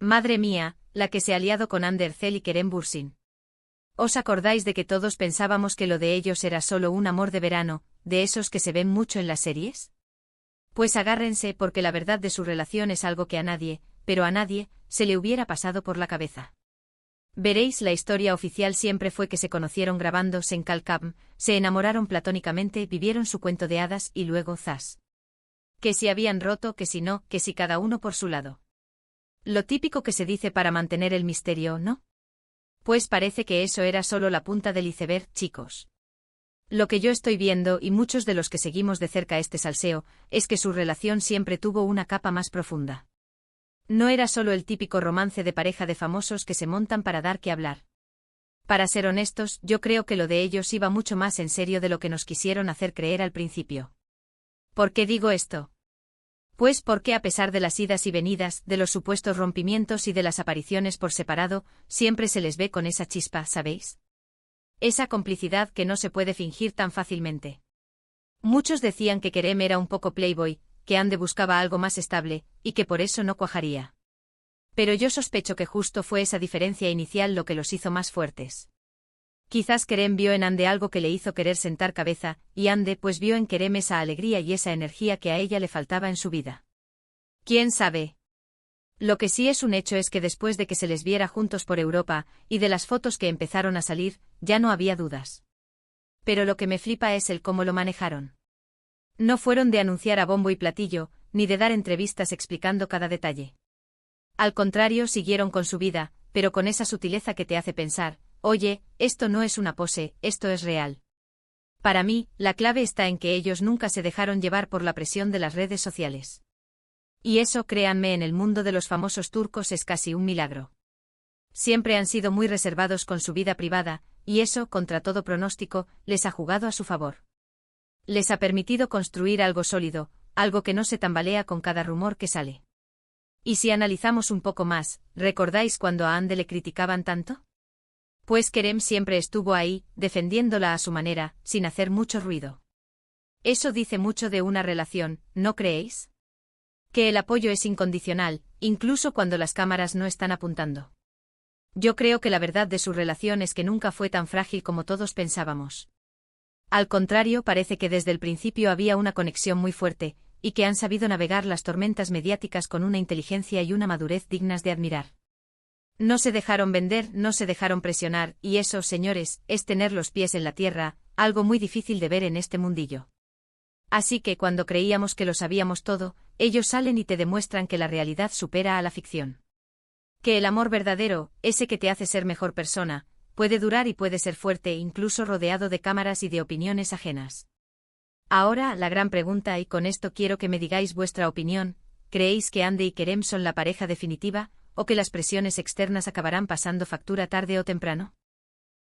Madre mía, la que se ha liado con Ander Cell y Kerem Bürsin. ¿Os acordáis de que todos pensábamos que lo de ellos era solo un amor de verano, de esos que se ven mucho en las series? Pues agárrense porque la verdad de su relación es algo que a nadie, pero a nadie, se le hubiera pasado por la cabeza. Veréis, la historia oficial siempre fue que se conocieron grabando Senkalkam, se enamoraron platónicamente, vivieron su cuento de hadas y luego zas. Que si habían roto, que si no, que si cada uno por su lado. Lo típico que se dice para mantener el misterio, ¿no? Pues parece que eso era solo la punta del iceberg, chicos. Lo que yo estoy viendo, y muchos de los que seguimos de cerca este salseo, es que su relación siempre tuvo una capa más profunda. No era solo el típico romance de pareja de famosos que se montan para dar que hablar. Para ser honestos, yo creo que lo de ellos iba mucho más en serio de lo que nos quisieron hacer creer al principio. ¿Por qué digo esto? Pues porque a pesar de las idas y venidas, de los supuestos rompimientos y de las apariciones por separado, siempre se les ve con esa chispa, ¿sabéis? Esa complicidad que no se puede fingir tan fácilmente. Muchos decían que Kerem era un poco playboy, que Ande buscaba algo más estable, y que por eso no cuajaría. Pero yo sospecho que justo fue esa diferencia inicial lo que los hizo más fuertes. Quizás Kerem vio en Ande algo que le hizo querer sentar cabeza, y Ande pues vio en Kerem esa alegría y esa energía que a ella le faltaba en su vida. ¿Quién sabe? Lo que sí es un hecho es que después de que se les viera juntos por Europa, y de las fotos que empezaron a salir, ya no había dudas. Pero lo que me flipa es el cómo lo manejaron. No fueron de anunciar a bombo y platillo, ni de dar entrevistas explicando cada detalle. Al contrario, siguieron con su vida, pero con esa sutileza que te hace pensar, oye, esto no es una pose, esto es real. Para mí, la clave está en que ellos nunca se dejaron llevar por la presión de las redes sociales. Y eso, créanme, en el mundo de los famosos turcos es casi un milagro. Siempre han sido muy reservados con su vida privada, y eso, contra todo pronóstico, les ha jugado a su favor. Les ha permitido construir algo sólido, algo que no se tambalea con cada rumor que sale. Y si analizamos un poco más, ¿recordáis cuando a Ande le criticaban tanto? Pues Kerem siempre estuvo ahí, defendiéndola a su manera, sin hacer mucho ruido. Eso dice mucho de una relación, ¿no creéis? Que el apoyo es incondicional, incluso cuando las cámaras no están apuntando. Yo creo que la verdad de su relación es que nunca fue tan frágil como todos pensábamos. Al contrario, parece que desde el principio había una conexión muy fuerte, y que han sabido navegar las tormentas mediáticas con una inteligencia y una madurez dignas de admirar. No se dejaron vender, no se dejaron presionar, y eso, señores, es tener los pies en la tierra, algo muy difícil de ver en este mundillo. Así que cuando creíamos que lo sabíamos todo, ellos salen y te demuestran que la realidad supera a la ficción. Que el amor verdadero, ese que te hace ser mejor persona, puede durar y puede ser fuerte incluso rodeado de cámaras y de opiniones ajenas. Ahora, la gran pregunta, y con esto quiero que me digáis vuestra opinión, ¿creéis que Ande y Kerem son la pareja definitiva, o que las presiones externas acabarán pasando factura tarde o temprano?